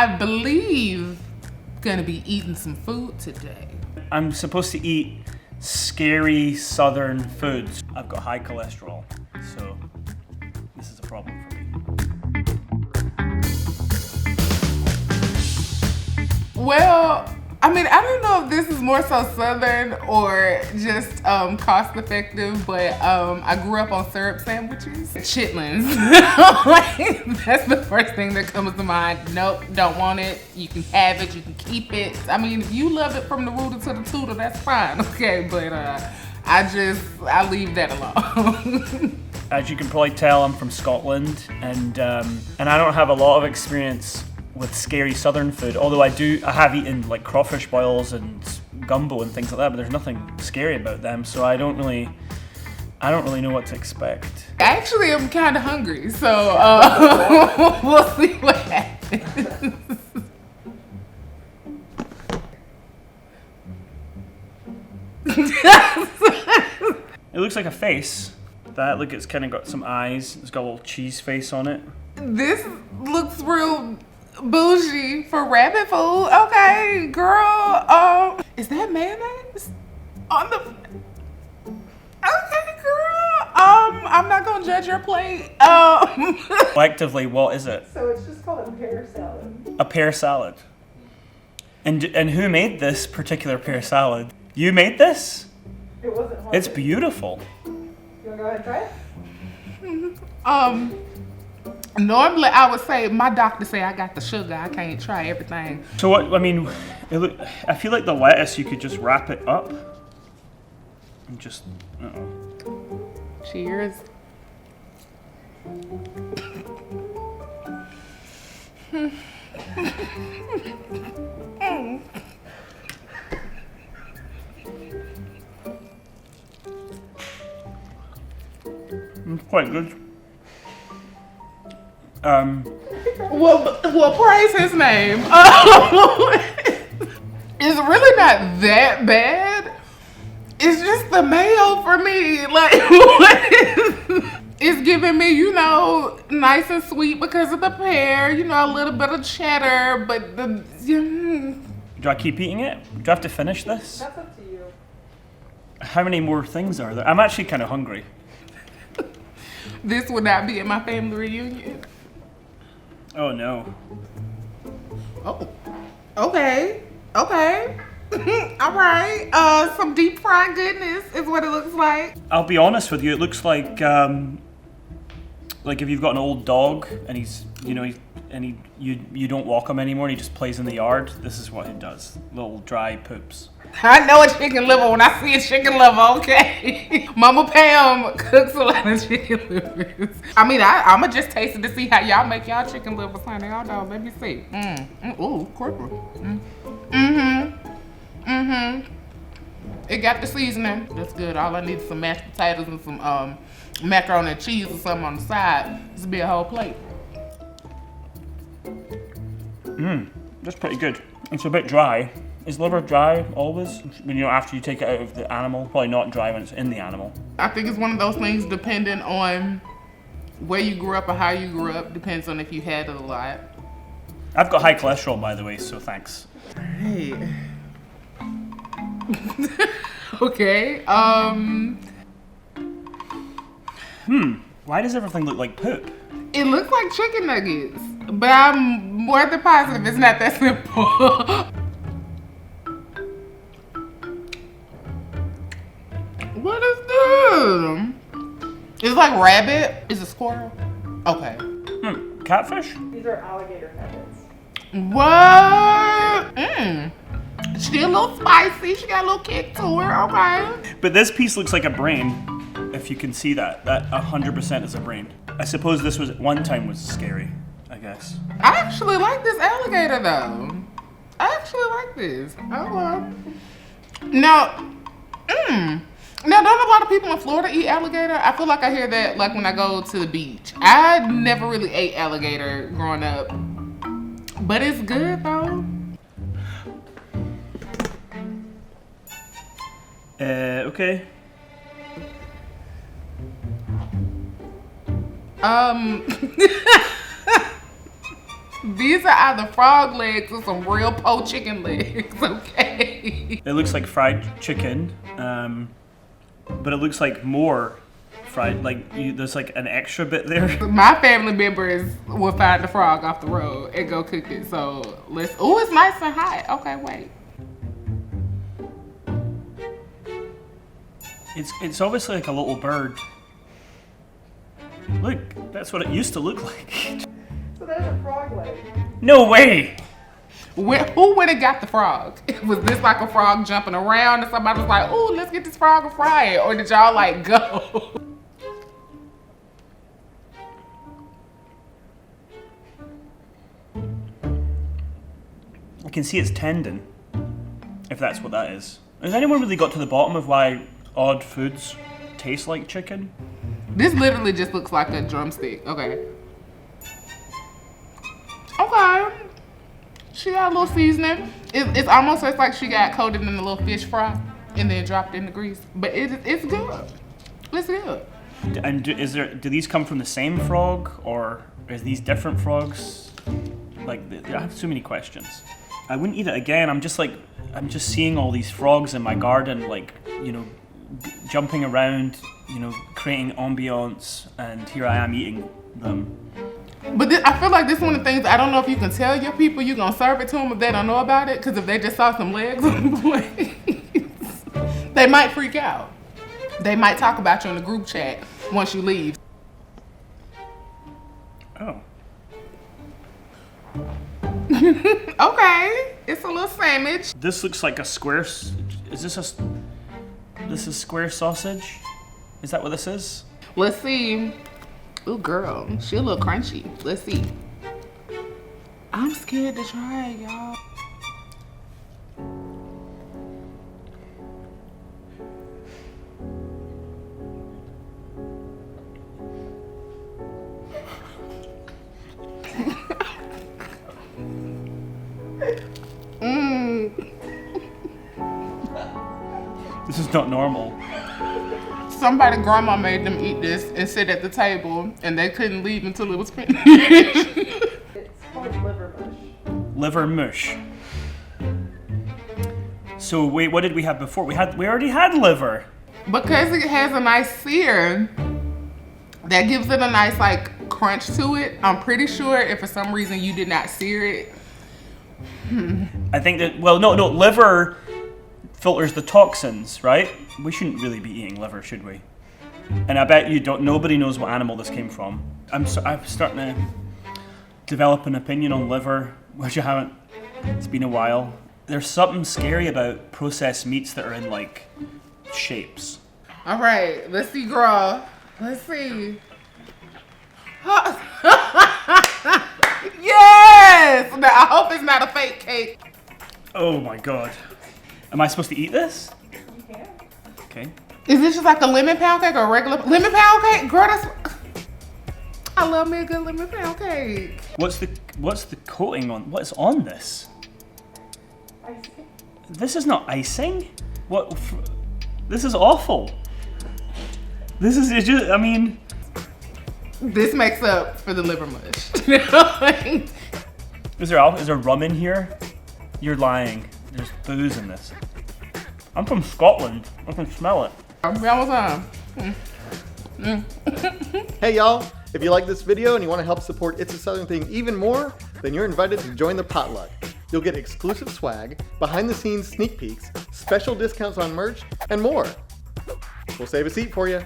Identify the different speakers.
Speaker 1: I believe gonna be eating some food today.
Speaker 2: I'm supposed to eat scary southern foods. I've got high cholesterol, so this is a problem for me.
Speaker 1: Well, I mean, I don't know if this is more so southern or just cost effective, but I grew up on syrup sandwiches. Chitlins. Like, that's the first thing that comes to mind. Nope, don't want it. You can have it, you can keep it. I mean, if you love it from the rooter to the tutor, that's fine, okay? But I leave that alone.
Speaker 2: As you can probably tell, I'm from Scotland, and I don't have a lot of experience with scary southern food, although I have eaten like crawfish boils and gumbo and things like that, but there's nothing scary about them, so I don't really know what to expect.
Speaker 1: Actually, I'm kind of hungry, so we'll see what happens.
Speaker 2: It looks like a face. Look, it's kind of got some eyes. It's got a little cheese face on it.
Speaker 1: This looks real bougie for rabbit food. Okay, girl. Is that mayonnaise on the? Okay, girl. I'm not gonna judge your plate.
Speaker 2: Collectively, what is it?
Speaker 3: So it's just called a pear salad.
Speaker 2: A pear salad. And who made this particular pear salad? You made this?
Speaker 3: It wasn't hard.
Speaker 2: It's beautiful.
Speaker 3: You wanna go ahead and try it?
Speaker 1: Normally I would say my doctor say I got the sugar. I can't try everything.
Speaker 2: So what? I mean, I feel like the lettuce you could just wrap it up and just.
Speaker 1: Cheers.
Speaker 2: It's quite good.
Speaker 1: Well, praise his name. It's really not that bad. It's just the mayo for me. Like, it's giving me, nice and sweet because of the pear. A little bit of cheddar, but
Speaker 2: Do I keep eating it? Do I have to finish this?
Speaker 3: That's up to you.
Speaker 2: How many more things are there? I'm actually kind of hungry.
Speaker 1: This would not be at my family reunion.
Speaker 2: Oh no.
Speaker 1: Oh, okay. All right. Some deep fried goodness is what it looks like.
Speaker 2: I'll be honest with you. It looks like if you've got an old dog and you don't walk him anymore and he just plays in the yard. This is what he does. Little dry poops.
Speaker 1: I know a chicken liver when I see a chicken liver, okay? Mama Pam cooks a lot of chicken livers. I mean, I'ma just taste it to see how y'all make y'all chicken livers, honey. Hold on, let me see. Ooh, corporal. It got the seasoning. That's good. All I need is some mashed potatoes and some macaroni and cheese or something on the side. This will be a whole plate.
Speaker 2: That's pretty good. It's a bit dry. Is liver dry always? After you take it out of the animal? Probably not dry when it's in the animal.
Speaker 1: I think it's one of those things depending on where you grew up or how you grew up. Depends on if you had it a lot.
Speaker 2: I've got high cholesterol, by the way, so thanks.
Speaker 1: Right. Okay.
Speaker 2: Why does everything look like poop?
Speaker 1: It looks like chicken nuggets, but I'm more than positive it's not that simple. What is this? It's like rabbit. Is it squirrel? Okay.
Speaker 2: Catfish?
Speaker 3: These are alligator nuggets.
Speaker 1: What? She a little spicy. She got a little kick to her. Okay.
Speaker 2: But this piece looks like a brain, if you can see that. That 100% is a brain. I suppose this was one time was scary, I guess.
Speaker 1: I actually like this alligator though. I actually like this. Oh well. Now, don't a lot of people in Florida eat alligator? I feel like I hear that like when I go to the beach. I never really ate alligator growing up, but it's good though.
Speaker 2: Okay.
Speaker 1: These are either frog legs or some real po chicken legs, okay?
Speaker 2: It looks like fried chicken, but it looks like more fried, like there's like an extra bit there.
Speaker 1: My family members will find the frog off the road and go cook it, so let's, oh, it's nice and hot. Okay, wait.
Speaker 2: It's obviously like a little bird. Look, that's what it used to look like.
Speaker 3: So there's a frog leg.
Speaker 2: No way!
Speaker 1: Who went and got the frog? Was this like a frog jumping around and somebody was like, ooh, let's get this frog and fry it? Or did y'all like go?
Speaker 2: I can see its tendon, if that's what that is. Has anyone really got to the bottom of why odd foods taste like chicken?
Speaker 1: This literally just looks like a drumstick. Okay. Okay. She got a little seasoning. It's almost like she got coated in a little fish fry and then dropped in the grease. But it's good. It's good.
Speaker 2: And do these come from the same frog, or is these different frogs? Like, I have so many questions. I wouldn't eat it again. I'm just seeing all these frogs in my garden, like, you know, jumping around, you know, creating ambiance, and here I am eating them.
Speaker 1: But I feel like this is one of the things, I don't know if you can tell your people you're gonna serve it to them if they don't know about it, because if they just saw some legs on the plate, they might freak out. They might talk about you in the group chat once you leave.
Speaker 2: Oh.
Speaker 1: Okay, it's a little sandwich.
Speaker 2: This looks like a square. Is this This is square sausage? Is that what this is?
Speaker 1: Let's see. Ooh, girl, she a little crunchy. Let's see. I'm scared to try it, y'all.
Speaker 2: This is not normal.
Speaker 1: Somebody grandma made them eat this and sit at the table, and they couldn't leave until it was finished.
Speaker 3: It's called liver mush.
Speaker 2: Liver mush. So wait, what did we have before? We already had liver.
Speaker 1: Because it has a nice sear, that gives it a nice like crunch to it. I'm pretty sure if for some reason you did not sear it.
Speaker 2: I think that, well, no, liver filters the toxins, right? We shouldn't really be eating liver, should we? And I bet nobody knows what animal this came from. I'm starting to develop an opinion on liver, which I haven't. It's been a while. There's something scary about processed meats that are in like shapes.
Speaker 1: All right, let's see, girl. Let's see. Yes! Now, I hope it's not a fake cake.
Speaker 2: Oh my god. Am I supposed to eat this?
Speaker 3: You can.
Speaker 2: Okay.
Speaker 1: Is this just like a lemon pound cake or a regular lemon pound cake? Girl, I love me a good lemon pound cake.
Speaker 2: What's the coating on? What's on this?
Speaker 3: Icing.
Speaker 2: This is not icing. What? This is awful. This is just. I mean.
Speaker 1: This makes up for the liver mush.
Speaker 2: Is there rum in here? You're lying. There's booze in this. I'm from Scotland. I can smell it.
Speaker 4: Hey y'all, if you like this video and you want to help support It's a Southern Thing even more, then you're invited to join the potluck. You'll get exclusive swag, behind the scenes sneak peeks, special discounts on merch, and more. We'll save a seat for you.